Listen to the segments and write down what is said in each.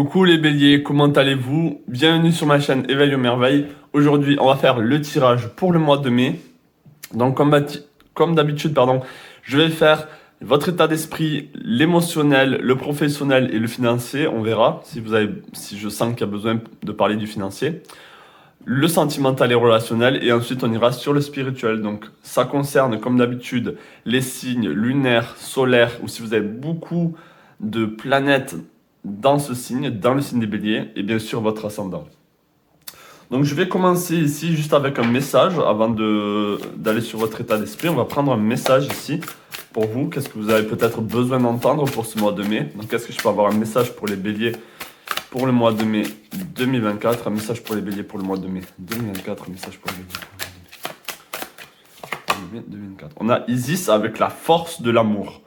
Coucou les béliers, comment allez-vous? Bienvenue sur ma chaîne Éveil aux merveilles. Aujourd'hui, on va faire le tirage pour le mois de mai. Donc, comme d'habitude, je vais faire votre état d'esprit, l'émotionnel, le professionnel et le financier. On verra si je sens qu'il y a besoin de parler du financier. Le sentimental et relationnel. Et ensuite, on ira sur le spirituel. Donc, ça concerne, comme d'habitude, les signes lunaires, solaires, ou si vous avez beaucoup de planètes dans ce signe, dans le signe des béliers, et bien sûr votre ascendant. Donc je vais commencer ici juste avec un message avant d'aller sur votre état d'esprit. On va prendre un message ici pour vous. Qu'est-ce que vous avez peut-être besoin d'entendre pour ce mois de mai? Donc est-ce que je peux avoir un message pour les béliers pour le mois de mai 2024? Un message pour les béliers pour le mois de mai 2024. Un message pour les béliers pour le mois de mai 2024. On a Isis avec la force de l'amour.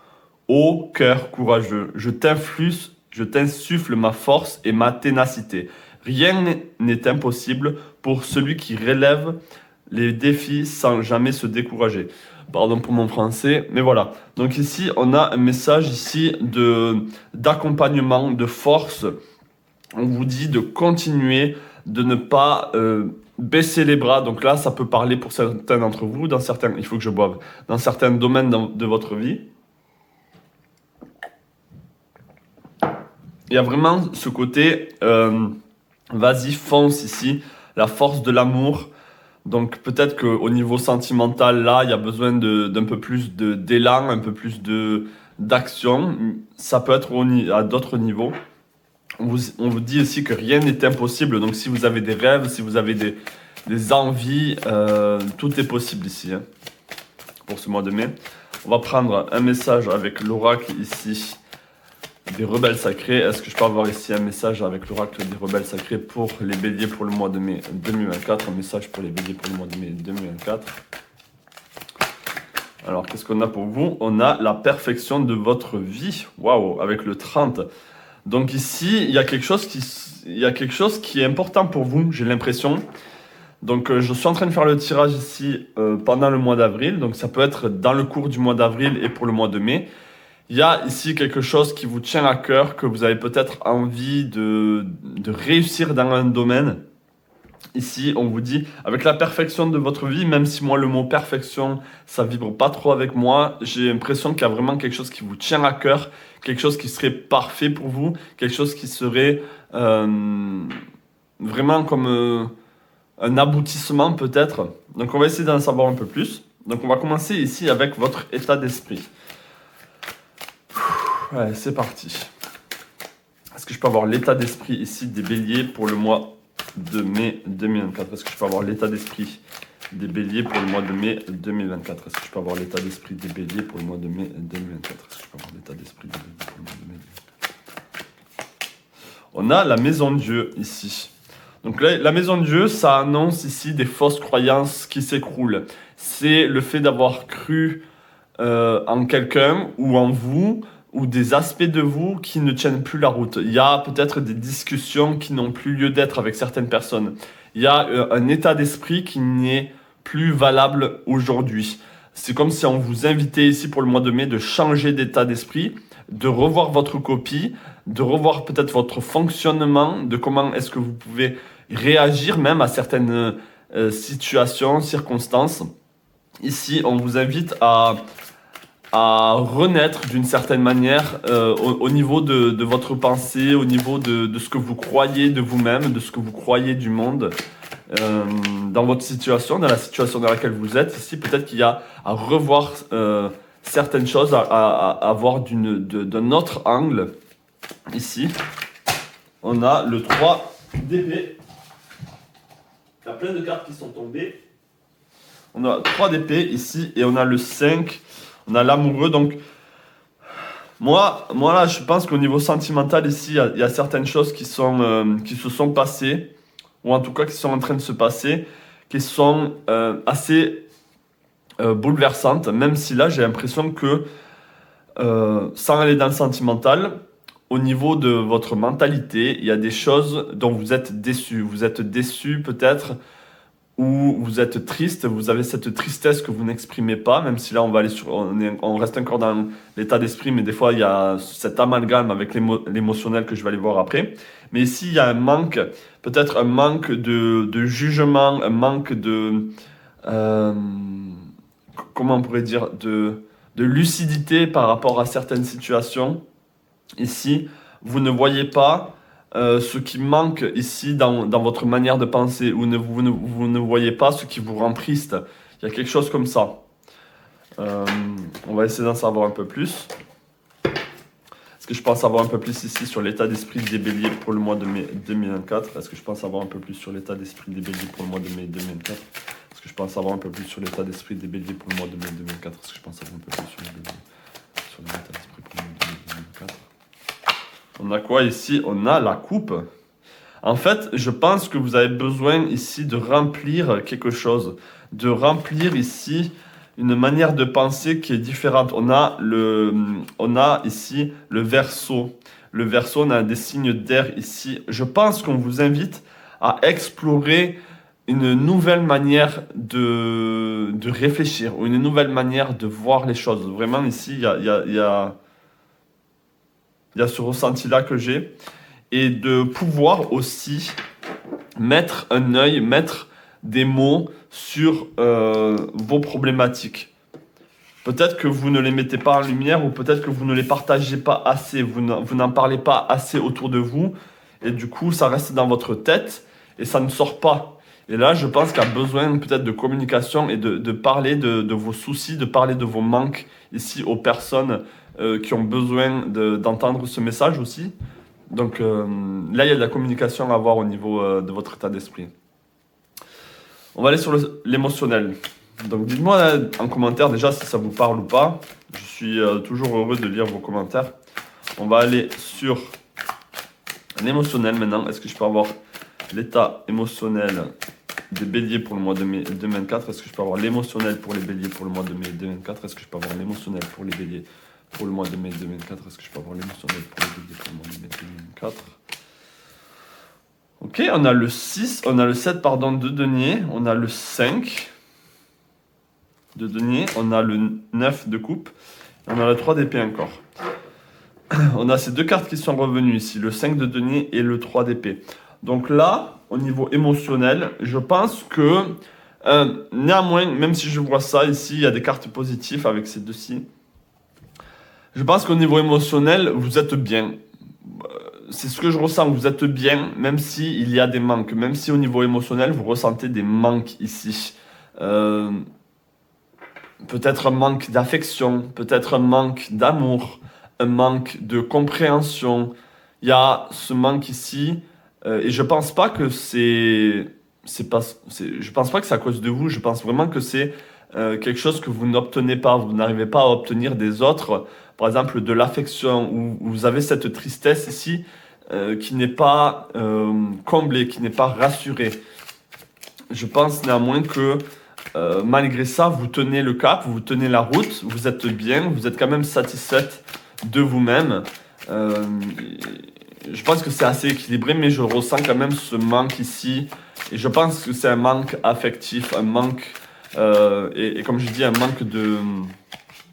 Ô cœur courageux, je t'insuffle ma force et ma ténacité. Rien n'est impossible pour celui qui relève les défis sans jamais se décourager. Pardon pour mon français, mais voilà. Donc ici, on a un message ici d'accompagnement, de force. On vous dit de continuer, de ne pas baisser les bras. Donc là, ça peut parler pour certains d'entre vous, il faut que je boive, dans certains domaines de votre vie. Il y a vraiment ce côté, vas-y, fonce ici, la force de l'amour. Donc peut-être qu'au niveau sentimental, là, il y a besoin d'un peu plus d'élan, un peu plus d'action. Ça peut être à d'autres niveaux. On vous dit aussi que rien n'est impossible. Donc si vous avez des rêves, si vous avez des envies, tout est possible ici, hein, pour ce mois de mai. On va prendre un message avec l'oracle ici. Des rebelles sacrés. Est-ce que je peux avoir ici un message avec l'oracle des rebelles sacrés pour les béliers pour le mois de mai 2024? Un message pour les béliers pour le mois de mai 2024. Alors, qu'est-ce qu'on a pour vous? On a la perfection de votre vie. Waouh, avec le 30. Donc ici, il y a quelque chose qui est important pour vous, j'ai l'impression. Donc, je suis en train de faire le tirage ici pendant le mois d'avril. Donc, ça peut être dans le cours du mois d'avril et pour le mois de mai. Il y a ici quelque chose qui vous tient à cœur, que vous avez peut-être envie de réussir dans un domaine. Ici, on vous dit, avec la perfection de votre vie, même si moi, le mot perfection, ça vibre pas trop avec moi, j'ai l'impression qu'il y a vraiment quelque chose qui vous tient à cœur, quelque chose qui serait parfait pour vous, quelque chose qui serait vraiment comme un aboutissement peut-être. Donc, on va essayer d'en savoir un peu plus. Donc, on va commencer ici avec votre état d'esprit. Ouais, c'est parti. Est-ce que je peux avoir l'état d'esprit ici des béliers pour le mois de mai 2024? Est-ce que je peux avoir l'état d'esprit des béliers pour le mois de mai 2024? Est-ce que je peux avoir l'état d'esprit des béliers pour le mois de mai 2024? Est-ce que je peux avoir l'état d'esprit des béliers pour le mois de mai 2024? On a la maison de Dieu ici. Donc là, la maison de Dieu, ça annonce ici des fausses croyances qui s'écroulent. C'est le fait d'avoir cru en quelqu'un ou en vous, ou des aspects de vous qui ne tiennent plus la route. Il y a peut-être des discussions qui n'ont plus lieu d'être avec certaines personnes. Il y a un état d'esprit qui n'est plus valable aujourd'hui. C'est comme si on vous invitait ici pour le mois de mai de changer d'état d'esprit, de revoir votre copie, de revoir peut-être votre fonctionnement, de comment est-ce que vous pouvez réagir même à certaines situations, circonstances. Ici, on vous invite à renaître d'une certaine manière au niveau de votre pensée, au niveau de ce que vous croyez de vous-même, de ce que vous croyez du monde, dans votre situation, dans la situation dans laquelle vous êtes. Ici, peut-être qu'il y a à revoir certaines choses, à voir d'un autre angle. Ici, on a le 3 d'épée. Il y a plein de cartes qui sont tombées. On a 3 d'épée ici et on a le 5. On a l'amoureux, donc moi là, je pense qu'au niveau sentimental ici, il y a certaines choses qui se sont passées, ou en tout cas qui sont en train de se passer, qui sont assez bouleversantes, même si là, j'ai l'impression que, sans aller dans le sentimental, au niveau de votre mentalité, il y a des choses dont vous êtes déçu. Vous êtes déçu peut-être où vous êtes triste, vous avez cette tristesse que vous n'exprimez pas, même si là on reste encore dans l'état d'esprit, mais des fois il y a cet amalgame avec l'émotionnel que je vais aller voir après. Mais ici il y a un manque, peut-être un manque de jugement, un manque de, euh, comment on pourrait dire, de lucidité par rapport à certaines situations. Ici, vous ne voyez pas ce qui manque ici dans votre manière de penser, ou vous ne voyez pas ce qui vous rend triste. Il y a quelque chose comme ça. On va essayer d'en savoir un peu plus. Est-ce que je pense savoir un peu plus ici sur l'état d'esprit des béliers pour le mois de mai 2024? Est-ce que je pense savoir un peu plus sur l'état d'esprit des béliers pour le mois de mai 2024? Est-ce que je pense savoir un peu plus sur l'état d'esprit des béliers pour le mois de mai 2024? Est-ce que je pense savoir un peu plus sur l'état d'esprit pour le mois de mai 2024? On a quoi ici? On a la coupe. En fait, je pense que vous avez besoin ici de remplir quelque chose, de remplir ici une manière de penser qui est différente. On a ici le Verseau. Le Verseau, on a des signes d'air ici. Je pense qu'on vous invite à explorer une nouvelle manière de réfléchir ou une nouvelle manière de voir les choses. Vraiment, ici, il y a ce ressenti-là que j'ai. Et de pouvoir aussi mettre un œil, mettre des mots sur vos problématiques. Peut-être que vous ne les mettez pas en lumière ou peut-être que vous ne les partagez pas assez, vous n'en parlez pas assez autour de vous et du coup ça reste dans votre tête et ça ne sort pas. Et là je pense qu'il y a besoin peut-être de communication et de parler de vos soucis, de parler de vos manques ici aux personnes qui ont besoin d'entendre ce message aussi. Donc là il y a de la communication à avoir au niveau de votre état d'esprit. On va aller sur l'émotionnel. Donc dites-moi là, en commentaire déjà si ça vous parle ou pas. Je suis toujours heureux de lire vos commentaires. On va aller sur l'émotionnel maintenant. Est-ce que je peux avoir l'état émotionnel des béliers pour le mois de mai 2024? Est-ce que je peux avoir l'émotionnel pour les béliers pour le mois de mai 2024? Est-ce que je peux avoir l'émotionnel pour les béliers pour le mois de mai 2024? Est-ce que je peux avoir l'émotionnel pour les béliers pour le mois de mai 2024? Ok, on a le 6, on a le 7 pardon, de denier, on a le 5 de denier, on a le 9 de coupe, on a le 3 d'épée encore. On a ces deux cartes qui sont revenues ici, le 5 de denier et le 3 d'épée. Donc là, au niveau émotionnel, je pense que néanmoins, même si je vois ça ici, il y a des cartes positives avec ces deux-ci. Je pense qu'au niveau émotionnel, vous êtes bien. C'est ce que je ressens, vous êtes bien, même s'il y a des manques, même si au niveau émotionnel, vous ressentez des manques ici. Peut-être un manque d'affection, peut-être un manque d'amour, un manque de compréhension. Il y a ce manque ici, et je pense pas que je pense pas que c'est à cause de vous, je pense vraiment que c'est quelque chose que vous n'obtenez pas, vous n'arrivez pas à obtenir des autres, par exemple de l'affection, ou vous avez cette tristesse ici qui n'est pas comblée, qui n'est pas rassurée. Je pense néanmoins que malgré ça, vous tenez le cap, vous tenez la route, vous êtes bien, vous êtes quand même satisfaite de vous-même. Je pense que c'est assez équilibré, mais je ressens quand même ce manque ici. Et je pense que c'est un manque affectif, un manque, et comme je dis, un manque de,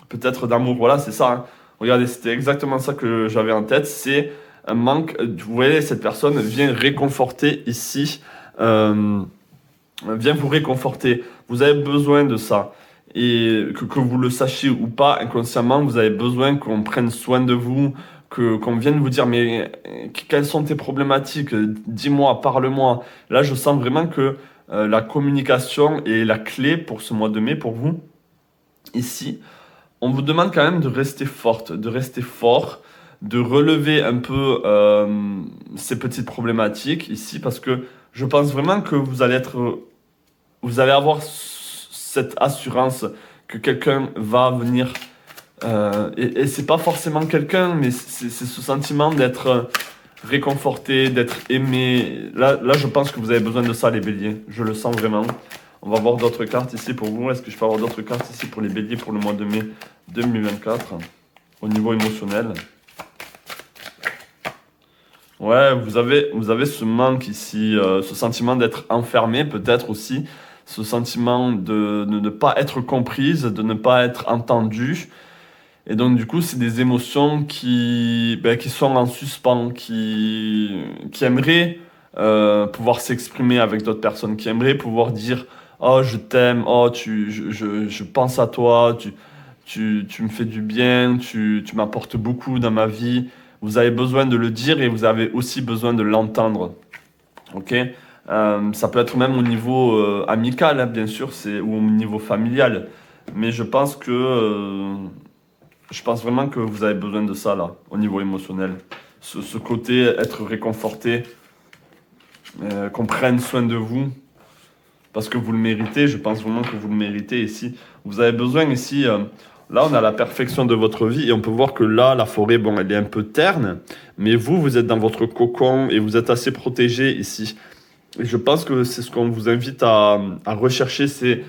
peut-être d'amour. Voilà, c'est ça. Hein. Regardez, c'était exactement ça que j'avais en tête. C'est un manque, vous voyez, cette personne vient réconforter ici, vient vous réconforter. Vous avez besoin de ça. Et que vous le sachiez ou pas, inconsciemment, vous avez besoin qu'on prenne soin de vous, qu'on vienne vous dire, mais quelles sont tes problématiques? Dis-moi, parle-moi. Là, je sens vraiment que la communication est la clé pour ce mois de mai, pour vous. Ici, on vous demande quand même de rester forte, de rester fort, de relever un peu ces petites problématiques ici, parce que je pense vraiment que vous allez avoir cette assurance que quelqu'un va venir. Et c'est pas forcément quelqu'un, mais c'est ce sentiment d'être réconforté, d'être aimé. Là, je pense que vous avez besoin de ça, les béliers. Je le sens vraiment. On va voir d'autres cartes ici pour vous. Est-ce que je peux avoir d'autres cartes ici pour les béliers pour le mois de mai 2024 au niveau émotionnel? Ouais, vous avez ce manque ici, ce sentiment d'être enfermé peut-être aussi. ce sentiment de ne pas être comprise, de ne pas être entendue. Et donc, du coup, c'est des émotions qui sont en suspens, qui aimeraient pouvoir s'exprimer avec d'autres personnes, qui aimeraient pouvoir dire oh, je t'aime, oh, je pense à toi, tu me fais du bien, tu m'apportes beaucoup dans ma vie. Vous avez besoin de le dire et vous avez aussi besoin de l'entendre. Ok? Ça peut être même au niveau amical, hein, bien sûr, ou au niveau familial. Mais je pense vraiment que vous avez besoin de ça, là, au niveau émotionnel. Ce côté, être réconforté, qu'on prenne soin de vous, parce que vous le méritez, je pense vraiment que vous le méritez ici. Vous avez besoin ici, là on a la perfection de votre vie, et on peut voir que là, la forêt, bon, elle est un peu terne, mais vous êtes dans votre cocon, et vous êtes assez protégé ici. Et je pense que c'est ce qu'on vous invite à rechercher, c'est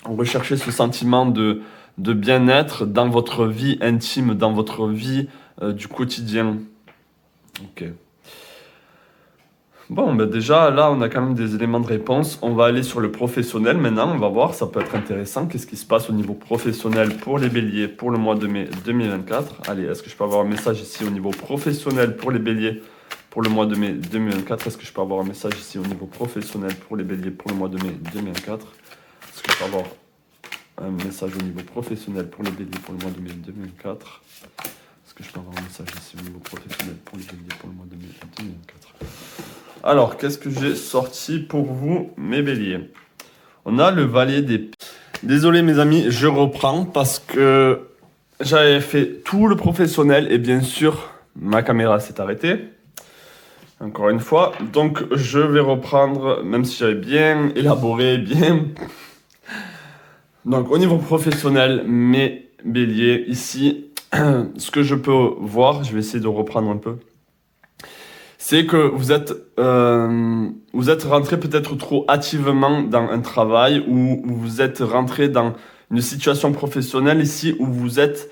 rechercher ce sentiment de bien-être dans votre vie intime, dans votre vie du quotidien. Ok. Bon, ben déjà, là, on a quand même des éléments de réponse. On va aller sur le professionnel maintenant. On va voir, ça peut être intéressant. Qu'est-ce qui se passe au niveau professionnel pour les béliers pour le mois de mai 2024? Allez, est-ce que je peux avoir un message ici au niveau professionnel pour les béliers pour le mois de mai 2024? Est-ce que je peux avoir un message ici au niveau professionnel pour les béliers pour le mois de mai 2024? Est-ce que je peux avoir un message au niveau professionnel pour les béliers pour le mois de mai 2004? Est-ce que je peux avoir un message ici au niveau professionnel pour les béliers pour le mois de mai 2004? Alors, qu'est-ce que j'ai sorti pour vous, mes béliers? On a le valet des... Désolé mes amis, je reprends parce que j'avais fait tout le professionnel et bien sûr, ma caméra s'est arrêtée. Encore une fois. Donc, je vais reprendre, même si j'avais bien élaboré, bien... Donc, au niveau professionnel, mes béliers, ici, ce que je peux voir, je vais essayer de reprendre un peu, c'est que vous êtes rentré peut-être trop hâtivement dans un travail ou vous êtes rentré dans une situation professionnelle ici où vous êtes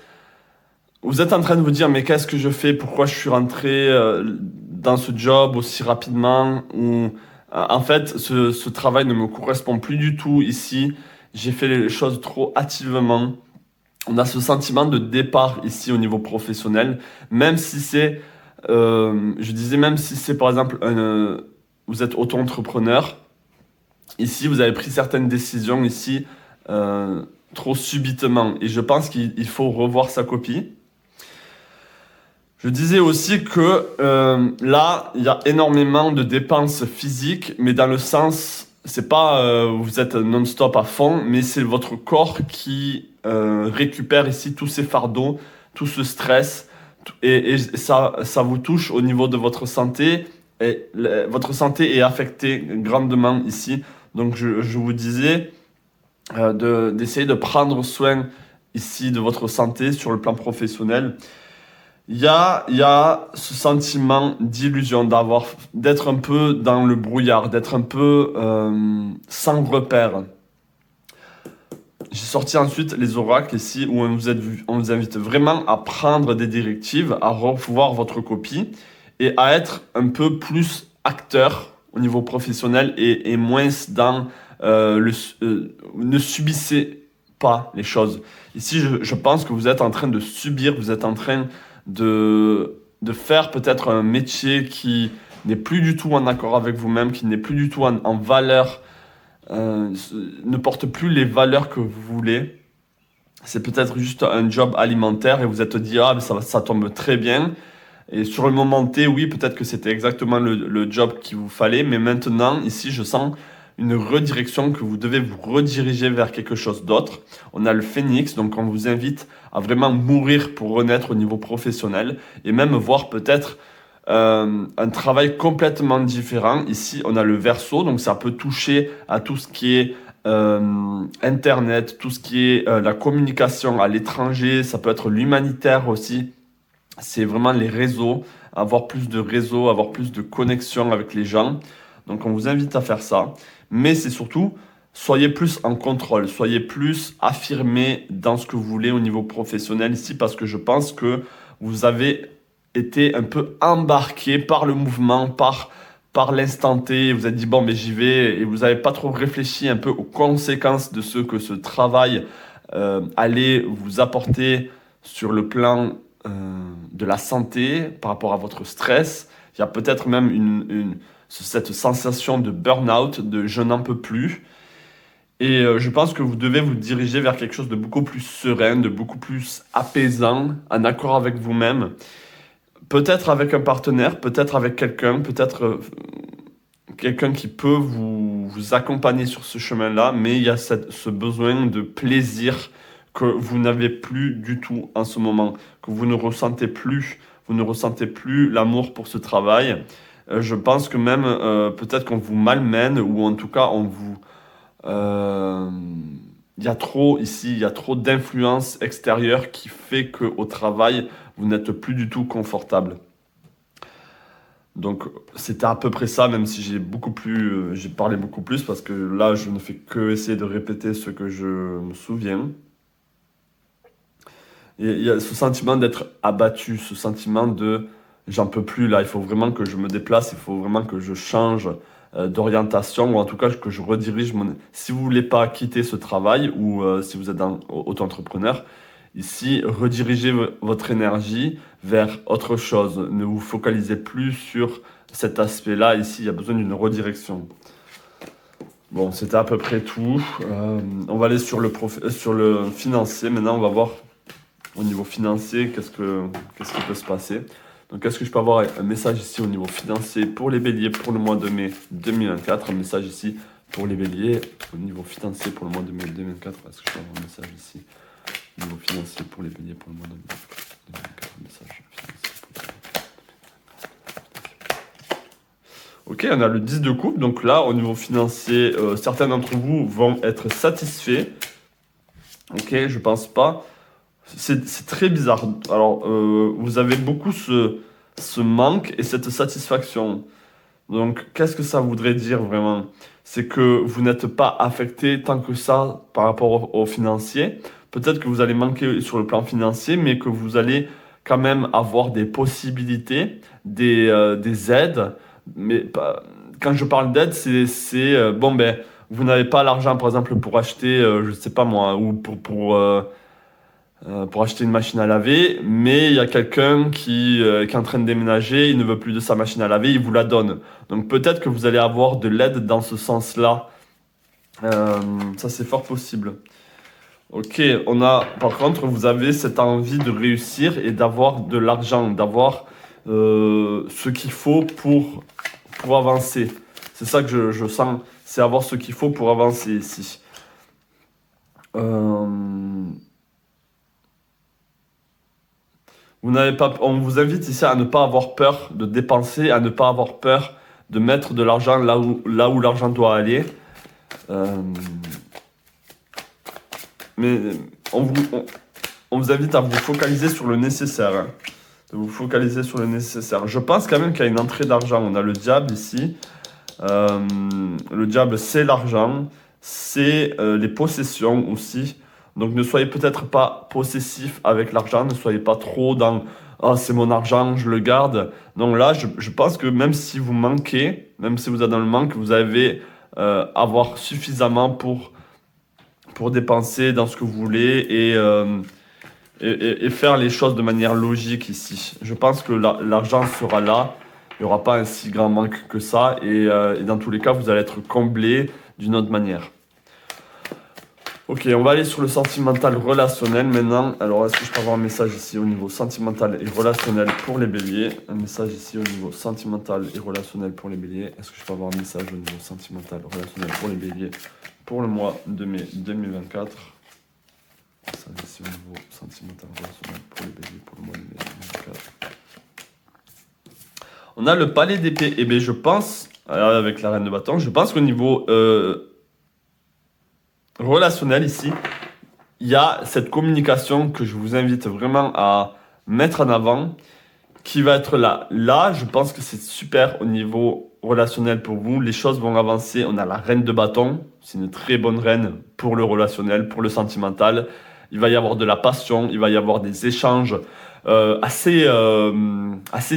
en train de vous dire mais qu'est-ce que je fais? Pourquoi je suis rentré dans ce job aussi rapidement? Ou en fait ce travail ne me correspond plus du tout ici. J'ai fait les choses trop hâtivement. On a ce sentiment de départ ici au niveau professionnel, même si c'est je disais même si c'est par exemple vous êtes auto-entrepreneur, ici vous avez pris certaines décisions ici trop subitement et je pense qu'il faut revoir sa copie. Je disais aussi que là il y a énormément de dépenses physiques, mais dans le sens c'est pas vous êtes non-stop à fond, mais c'est votre corps qui récupère ici tous ces fardeaux, tout ce stress. Et ça vous touche au niveau de votre santé. Et votre santé est affectée grandement ici. Donc je vous disais d'essayer de prendre soin ici de votre santé sur le plan professionnel. Il y a ce sentiment d'illusion, d'être un peu dans le brouillard, d'être un peu sans repère. J'ai sorti ensuite les oracles ici où on vous invite vraiment à prendre des directives, à revoir votre copie et à être un peu plus acteur au niveau professionnel et moins dans ne subissez pas les choses. Ici, je pense que vous êtes en train de subir, vous êtes en train de faire peut-être un métier qui n'est plus du tout en accord avec vous-même, qui n'est plus du tout en valeur. Ne porte plus les valeurs que vous voulez. C'est peut-être juste un job alimentaire et vous êtes dit ah mais ça tombe très bien. Et sur le moment T, oui, peut-être que c'était exactement le job qu'il vous fallait, mais maintenant ici je sens une redirection, que vous devez vous rediriger vers quelque chose d'autre. On a le phénix, donc on vous invite à vraiment mourir pour renaître au niveau professionnel et même voir peut-être un travail complètement différent. Ici, on a le Verseau, donc ça peut toucher à tout ce qui est Internet, tout ce qui est la communication à l'étranger, ça peut être l'humanitaire aussi. C'est vraiment les réseaux, avoir plus de réseaux, avoir plus de connexion avec les gens. Donc on vous invite à faire ça. Mais c'est surtout, soyez plus en contrôle, soyez plus affirmé dans ce que vous voulez au niveau professionnel ici, parce que je pense que vous avez été un peu embarqué par le mouvement, par par l'instant T, vous êtes dit bon mais j'y vais et vous n'avez pas trop réfléchi un peu aux conséquences de ce que ce travail allait vous apporter sur le plan de la santé par rapport à votre stress. Il y a peut-être même cette sensation de burn-out, de je n'en peux plus. Et je pense que vous devez vous diriger vers quelque chose de beaucoup plus serein, de beaucoup plus apaisant, en accord avec vous-même. Peut-être avec un partenaire, peut-être avec quelqu'un, peut-être quelqu'un qui peut vous accompagner sur ce chemin-là, mais il y a ce besoin de plaisir que vous n'avez plus du tout en ce moment, que vous ne ressentez plus l'amour pour ce travail. Je pense que même peut-être qu'on vous malmène, ou en tout cas il y a trop d'influence extérieure qui fait qu'au travail, vous n'êtes plus du tout confortable. Donc c'était à peu près ça, même si j'ai parlé beaucoup plus, parce que là, je ne fais que essayer de répéter ce que je me souviens. Et il y a ce sentiment d'être abattu, ce sentiment de j'en peux plus là, il faut vraiment que je me déplace, il faut vraiment que je change d'orientation, ou en tout cas que je redirige mon... Si vous voulez pas quitter ce travail, ou si vous êtes auto-entrepreneur, ici, redirigez votre énergie vers autre chose. Ne vous focalisez plus sur cet aspect-là. Ici, il y a besoin d'une redirection. Bon, c'était à peu près tout. On va aller sur le financier. Maintenant, on va voir au niveau financier qu'est-ce qui peut se passer. Donc, est-ce que je peux avoir un message ici au niveau financier pour les béliers pour le mois de mai 2024? Un message ici pour les béliers au niveau financier pour le mois de mai 2024. Est-ce que je peux avoir un message ici au niveau financier pour les béliers pour le mois de mai 2024? Un message financier pour les béliers. Ok, on a le 10 de coupe. Donc là, au niveau financier, certains d'entre vous vont être satisfaits. Ok, je pense pas. C'est très bizarre. Alors, vous avez beaucoup ce manque et cette satisfaction. Donc, qu'est-ce que ça voudrait dire vraiment? C'est que vous n'êtes pas affecté tant que ça par rapport au financier. Peut-être que vous allez manquer sur le plan financier, mais que vous allez quand même avoir des possibilités, des aides. Mais quand je parle d'aide, c'est bon, ben, vous n'avez pas l'argent, par exemple, pour acheter, je sais pas moi, ou pour acheter une machine à laver, mais il y a quelqu'un qui est en train de déménager, il ne veut plus de sa machine à laver, il vous la donne. Donc peut-être que vous allez avoir de l'aide dans ce sens-là. Ça, c'est fort possible. Ok, par contre, vous avez cette envie de réussir et d'avoir de l'argent, d'avoir ce qu'il faut pour avancer. C'est ça que je sens, c'est avoir ce qu'il faut pour avancer ici. On vous invite ici à ne pas avoir peur de dépenser, à ne pas avoir peur de mettre de l'argent là où l'argent doit aller. Mais on vous invite à vous focaliser sur le nécessaire. Hein. De vous focaliser sur le nécessaire. Je pense quand même qu'il y a une entrée d'argent. On a le diable ici. Le diable, c'est l'argent. C'est les possessions aussi. Donc ne soyez peut-être pas possessif avec l'argent, ne soyez pas trop dans « Ah, c'est mon argent, je le garde ». Donc là, je pense que même si vous manquez, même si vous êtes dans le manque, vous allez avoir suffisamment pour dépenser dans ce que vous voulez et faire les choses de manière logique ici. Je pense que l'argent sera là, il n'y aura pas un si grand manque que ça et dans tous les cas, vous allez être comblé d'une autre manière. Ok, on va aller sur le sentimental relationnel maintenant. Alors, est-ce que je peux avoir un message ici au niveau sentimental et relationnel pour les béliers? Un message ici au niveau sentimental et relationnel pour les béliers. Est-ce que je peux avoir un message au niveau sentimental et relationnel pour les béliers pour le mois de mai 2024? Ça ici au niveau sentimental et relationnel pour les béliers pour le mois de mai 2024. On a le palais d'épée. Et bien, je pense, avec la reine de bâton, je pense qu'au niveau relationnel ici, il y a cette communication que je vous invite vraiment à mettre en avant qui va être là. Là, je pense que c'est super au niveau relationnel pour vous. Les choses vont avancer. On a la reine de bâton. C'est une très bonne reine pour le relationnel, pour le sentimental. Il va y avoir de la passion, il va y avoir des échanges assez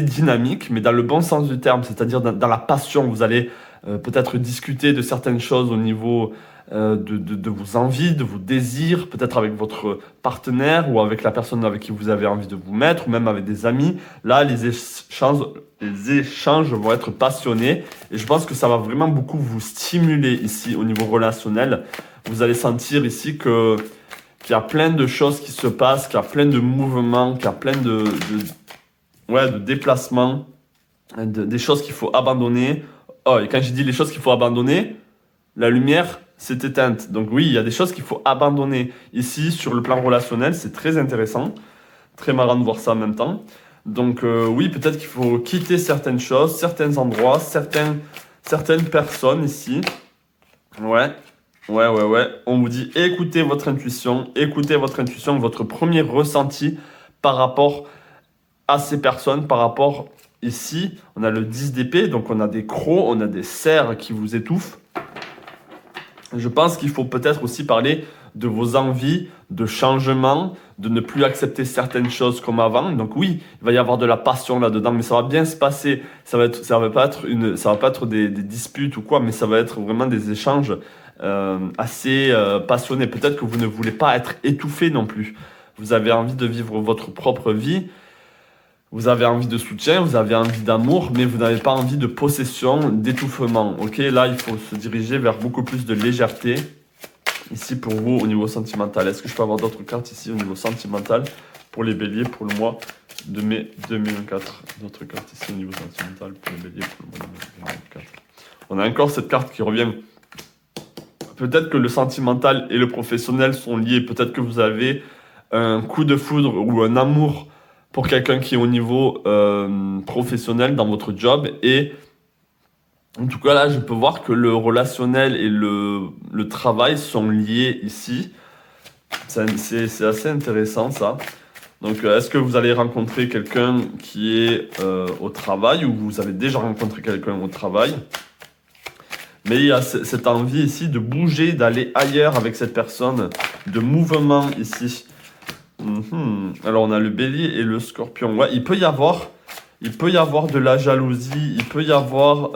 dynamique, mais dans le bon sens du terme, c'est-à-dire dans la passion. Vous allez peut-être discuter de certaines choses au niveau de vos envies, de vos désirs, peut-être avec votre partenaire ou avec la personne avec qui vous avez envie de vous mettre, ou même avec des amis. Là, les échanges vont être passionnés et je pense que ça va vraiment beaucoup vous stimuler ici au niveau relationnel. Vous allez sentir ici qu'il y a plein de choses qui se passent, qu'il y a plein de mouvements, qu'il y a plein de déplacements, des choses qu'il faut abandonner. Oh, et quand je dis les choses qu'il faut abandonner, la lumière s'est éteinte. Donc oui, il y a des choses qu'il faut abandonner. Ici, sur le plan relationnel, c'est très intéressant. Très marrant de voir ça en même temps. Donc oui, peut-être qu'il faut quitter certaines choses, certains endroits, certaines personnes ici. Ouais. On vous dit écoutez votre intuition, votre premier ressenti par rapport à ces personnes, par rapport ici. On a le 10 d'épée, donc on a des crocs, on a des cerfs qui vous étouffent. Je pense qu'il faut peut-être aussi parler de vos envies de changement, de ne plus accepter certaines choses comme avant. Donc oui, il va y avoir de la passion là-dedans, mais ça va bien se passer. Ça va pas être des disputes ou quoi, mais ça va être vraiment des échanges assez passionnés. Peut-être que vous ne voulez pas être étouffé non plus. Vous avez envie de vivre votre propre vie. Vous avez envie de soutien, vous avez envie d'amour, mais vous n'avez pas envie de possession, d'étouffement. Ok, là, il faut se diriger vers beaucoup plus de légèreté. Ici, pour vous, au niveau sentimental. Est-ce que je peux avoir d'autres cartes ici au niveau sentimental pour les béliers pour le mois de mai 2024? D'autres cartes ici au niveau sentimental pour les béliers pour le mois de mai 2024. On a encore cette carte qui revient. Peut-être que le sentimental et le professionnel sont liés. Peut-être que vous avez un coup de foudre ou un amour pour quelqu'un qui est au niveau professionnel dans votre job. Et en tout cas, là, je peux voir que le relationnel et le travail sont liés ici. C'est assez intéressant, ça. Donc, est-ce que vous allez rencontrer quelqu'un qui est au travail ou vous avez déjà rencontré quelqu'un au travail? Mais il y a cette envie ici de bouger, d'aller ailleurs avec cette personne, de mouvement ici. Alors, on a le bélier et le scorpion. Ouais, il peut y avoir de la jalousie, il peut y avoir,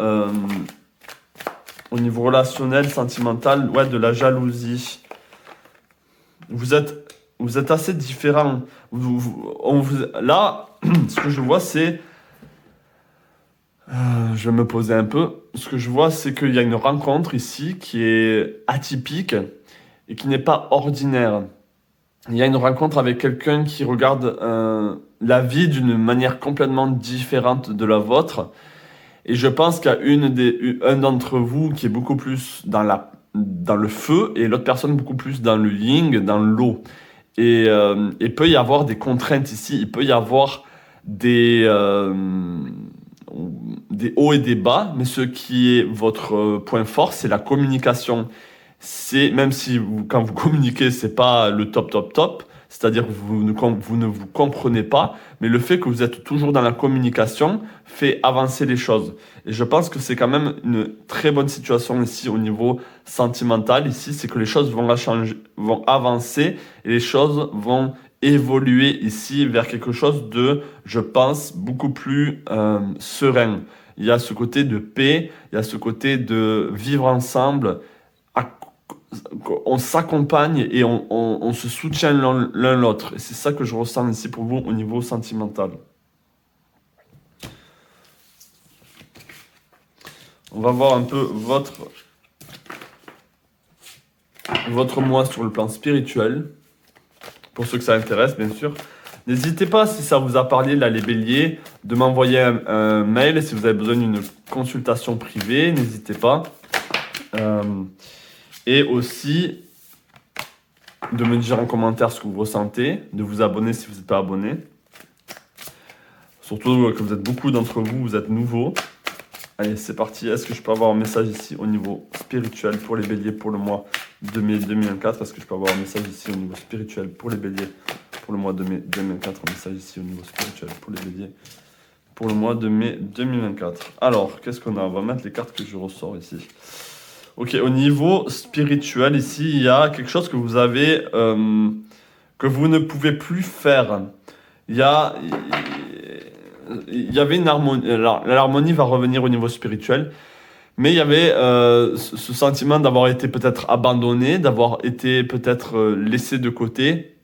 au niveau relationnel, sentimental, ouais, de la jalousie. Vous êtes assez différents. Là, ce que je vois, c'est... je vais me poser un peu. Ce que je vois, c'est qu'il y a une rencontre ici qui est atypique et qui n'est pas ordinaire. Il y a une rencontre avec quelqu'un qui regarde la vie d'une manière complètement différente de la vôtre. Et je pense qu'il y a un d'entre vous qui est beaucoup plus dans le feu et l'autre personne beaucoup plus dans le yin, dans l'eau. Et il peut y avoir des contraintes ici, il peut y avoir des hauts et des bas, mais ce qui est votre point fort, c'est la communication. Même si quand vous communiquez, c'est pas le top, c'est-à-dire que vous ne vous comprenez pas, mais le fait que vous êtes toujours dans la communication fait avancer les choses. Et je pense que c'est quand même une très bonne situation ici au niveau sentimental. Ici, c'est que les choses vont avancer et les choses vont évoluer ici vers quelque chose de, je pense, beaucoup plus serein. Il y a ce côté de paix, il y a ce côté de vivre ensemble. On s'accompagne et on se soutient l'un l'autre. Et c'est ça que je ressens ici pour vous au niveau sentimental. On va voir un peu votre mois sur le plan spirituel. Pour ceux que ça intéresse, bien sûr. N'hésitez pas, si ça vous a parlé, là, les béliers, de m'envoyer un mail. Si vous avez besoin d'une consultation privée, n'hésitez pas. Et aussi, de me dire en commentaire ce que vous ressentez, de vous abonner si vous n'êtes pas abonné. Surtout que vous êtes beaucoup d'entre vous, vous êtes nouveaux. Allez, c'est parti. Est-ce que je peux avoir un message ici au niveau spirituel pour les béliers pour le mois de mai 2024? Est-ce que je peux avoir un message ici au niveau spirituel pour les béliers pour le mois de mai 2024? Un message ici au niveau spirituel pour les béliers pour le mois de mai 2024. Alors, qu'est-ce qu'on a? On va mettre les cartes que je ressors ici. Ok, au niveau spirituel, ici, il y a quelque chose que vous avez, que vous ne pouvez plus faire. il y avait une harmonie. Alors, l'harmonie va revenir au niveau spirituel, mais il y avait ce sentiment d'avoir été peut-être abandonné, d'avoir été peut-être laissé de côté,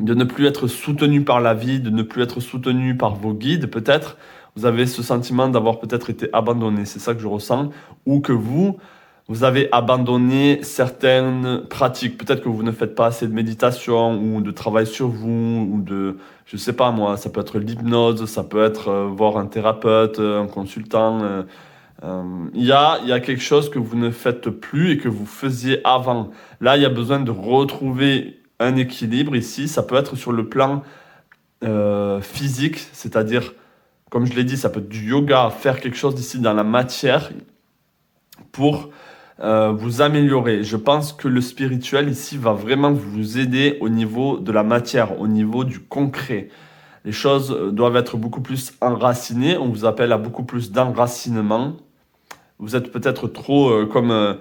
de ne plus être soutenu par la vie, de ne plus être soutenu par vos guides, peut-être. Vous avez ce sentiment d'avoir peut-être été abandonné, c'est ça que je ressens, ou que vous avez abandonné certaines pratiques. Peut-être que vous ne faites pas assez de méditation ou de travail sur vous, ou de, je sais pas moi, ça peut être l'hypnose, ça peut être voir un thérapeute, un consultant. Il y a quelque chose que vous ne faites plus et que vous faisiez avant. Là, il y a besoin de retrouver un équilibre ici. Ça peut être sur le plan physique, c'est-à-dire, comme je l'ai dit, ça peut être du yoga, faire quelque chose d'ici dans la matière pour vous améliorer. Je pense que le spirituel ici va vraiment vous aider au niveau de la matière, au niveau du concret. Les choses doivent être beaucoup plus enracinées. On vous appelle à beaucoup plus d'enracinement. Vous êtes peut-être trop comme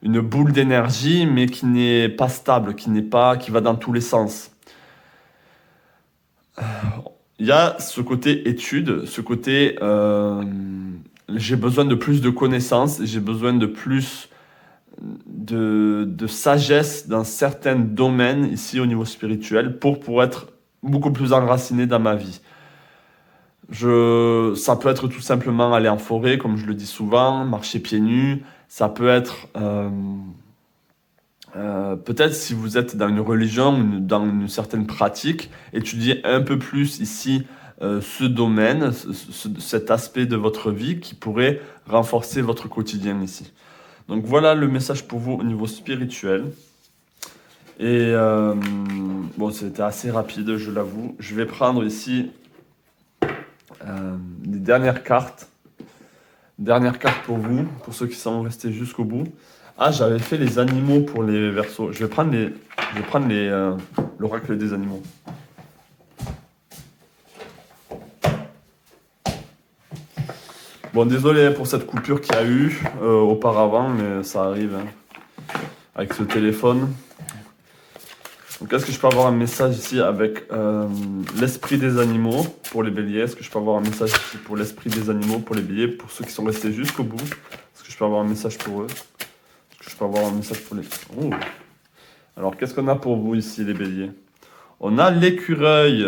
une boule d'énergie, mais qui n'est pas stable, qui va dans tous les sens. Il y a ce côté étude, ce côté j'ai besoin de plus de connaissances, j'ai besoin de plus de sagesse dans certains domaines ici au niveau spirituel pour être beaucoup plus enraciné dans ma vie. Ça peut être tout simplement aller en forêt, comme je le dis souvent, marcher pieds nus. Ça peut être peut-être si vous êtes dans une religion, dans une certaine pratique, étudier un peu plus ici ce domaine, cet aspect de votre vie qui pourrait renforcer votre quotidien ici. Donc voilà le message pour vous au niveau spirituel. Et bon, c'était assez rapide, je l'avoue. Je vais prendre ici les dernières cartes. Dernière carte pour vous, pour ceux qui sont restés jusqu'au bout. Ah, j'avais fait les animaux pour les Verseaux. Je vais prendre l'oracle des animaux. Bon, désolé pour cette coupure qu'il y a eu auparavant, mais ça arrive avec ce téléphone. Donc, est-ce que je peux avoir un message ici avec l'esprit des animaux pour les béliers? Est-ce que je peux avoir un message ici pour l'esprit des animaux pour les béliers, pour ceux qui sont restés jusqu'au bout? Est-ce que je peux avoir un message pour eux? Est-ce que je peux avoir un message pour les... Oh. Alors, qu'est-ce qu'on a pour vous ici, les béliers? On a l'écureuil.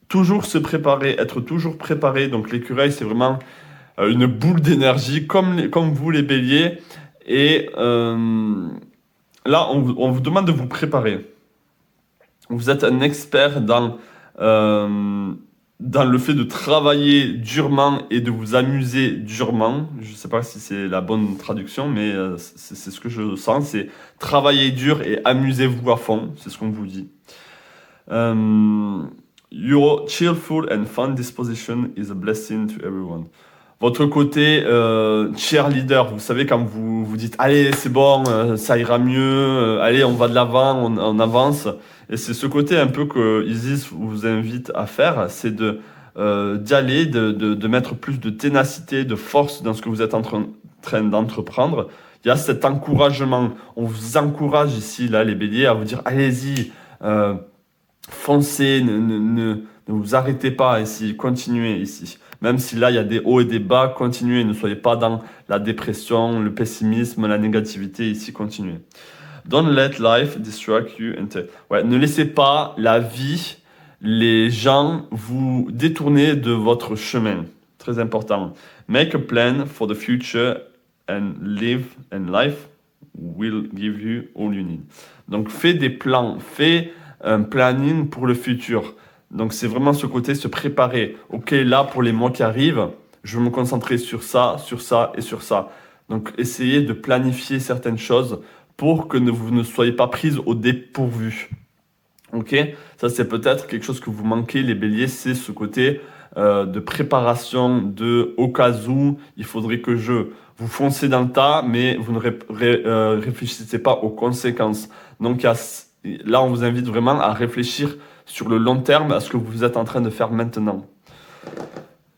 Toujours se préparer, être toujours préparé. Donc, l'écureuil, c'est vraiment une boule d'énergie, comme vous, les béliers. Et là, on vous demande de vous préparer. Vous êtes un expert dans le fait de travailler durement et de vous amuser durement. Je ne sais pas si c'est la bonne traduction, mais c'est ce que je sens. C'est travailler dur et amusez-vous à fond. C'est ce qu'on vous dit. Your cheerful and fun disposition is a blessing to everyone. Votre côté cheerleader, vous savez, quand vous vous dites « Allez, c'est bon, ça ira mieux, allez, on va de l'avant, on avance ». Et c'est ce côté un peu que Isis vous invite à faire, c'est d'y aller, de mettre plus de ténacité, de force dans ce que vous êtes en train d'entreprendre. Il y a cet encouragement. On vous encourage ici, là, les béliers, à vous dire « Allez-y, foncez, ne vous arrêtez pas ici, continuez ici ». Même si là, il y a des hauts et des bas, continuez. Ne soyez pas dans la dépression, le pessimisme, la négativité. Ici, continuez. Don't let life distract you. Ouais, ne laissez pas la vie, les gens vous détourner de votre chemin. Très important. Make a plan for the future and life will give you all you need. Donc, fais des plans. Fais un planning pour le futur. Donc, c'est vraiment ce côté, se préparer. OK, là, pour les mois qui arrivent, je vais me concentrer sur ça et sur ça. Donc, essayez de planifier certaines choses pour que vous ne soyez pas prise au dépourvu. OK? Ça, c'est peut-être quelque chose que vous manquez, les béliers, c'est ce côté de préparation, au cas où il faudrait que vous foncez dans le tas, mais vous ne réfléchissez pas aux conséquences. Donc, là, on vous invite vraiment à réfléchir sur le long terme à ce que vous êtes en train de faire maintenant.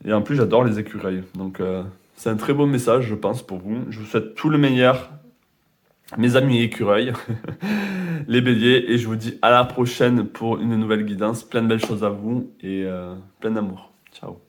Et en plus, j'adore les écureuils. Donc, c'est un très beau message, je pense, pour vous. Je vous souhaite tout le meilleur, mes amis écureuils. les béliers. Et je vous dis à la prochaine pour une nouvelle guidance. Plein de belles choses à vous et plein d'amour. Ciao.